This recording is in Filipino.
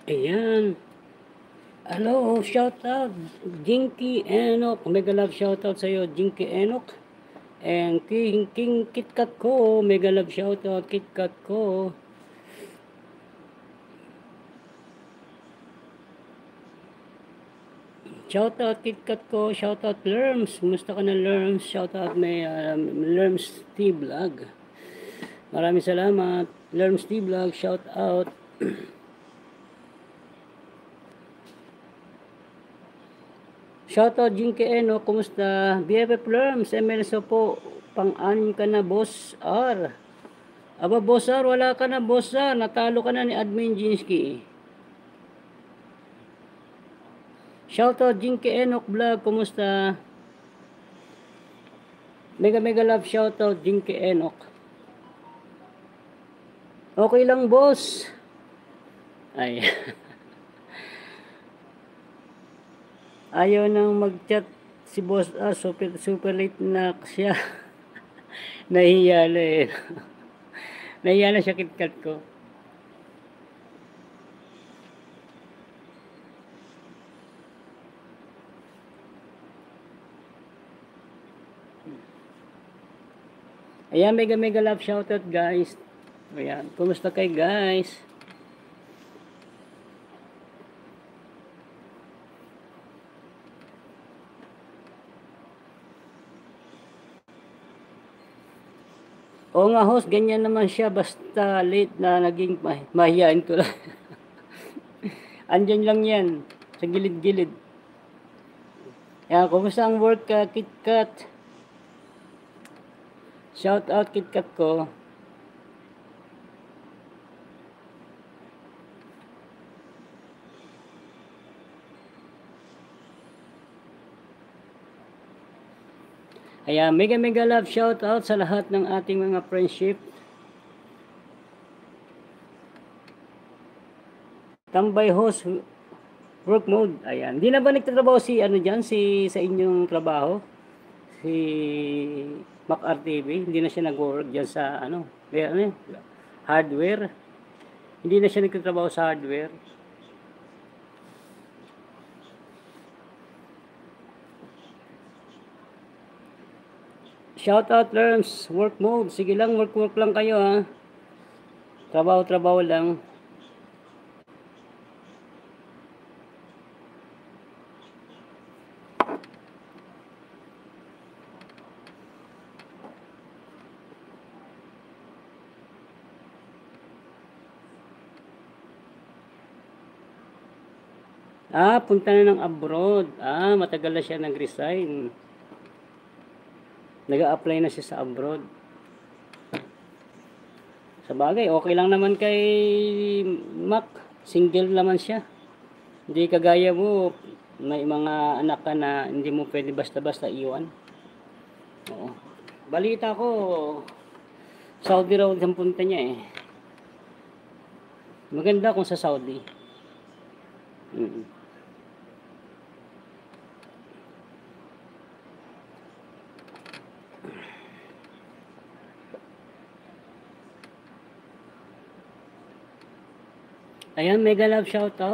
Ayan. Hello, shout out Jinky Enoch. Mega love shout out sa iyo, Jinky Enoch. And King KitKat ko, mega love shout out KitKat ko. Shout out KitKat ko, shout out Lerms. Kumusta ka na Lerms? Shout out may Lerms T Vlog. Maraming salamat. Lerms T Vlog, shout out. Shoutout Jinky Eno, kumusta? BFF Lerms, MLSO po, pang-anim ka na, Boss R. Aba, Boss R, wala ka na, Boss R. Natalo ka na ni Admin Jinsky. Shoutout Jinky Enok Vlog, kumusta? Mega love shoutout Jinky Enok. Okay lang, boss. Ay. Ayaw nang mag-chat si Boss R, super late na siya. Nahiya na eh. Nahiya na siya KitKat ko. Ayan, mega love shoutout guys. Ayan, kumusta kayo guys? Oo nga host, ganyan naman siya basta late na naging mahihain ko lang. Andyan lang yan, sa gilid-gilid. Ayan, kumusta ang work ka, KitKat? Shout out KitKat ko. Ayan, mega love shout out sa lahat ng ating mga friendship. Tambay host work mode. Ayan. Hindi na ba nagtatrabaho si ano diyan sa inyong trabaho? Si Mac RTV, hindi na siya nag-work diyan sa ano, hardware. Hindi na siya nagtatrabaho sa hardware. Shout out Lerms, work mode. Sige lang, work lang kayo ha. Trabaho lang. Punta na ng abroad. Matagal na siya nag-resign. Nag-a-apply na siya sa abroad. Sa bagay, okay lang naman kay Mac. Single naman siya. Hindi kagaya mo, may mga anak ka na hindi mo pwede basta-basta iwan. Oo. Balita ko, Saudi raw ang punta niya eh. Maganda kung sa Saudi. Ayan, mega love shout out.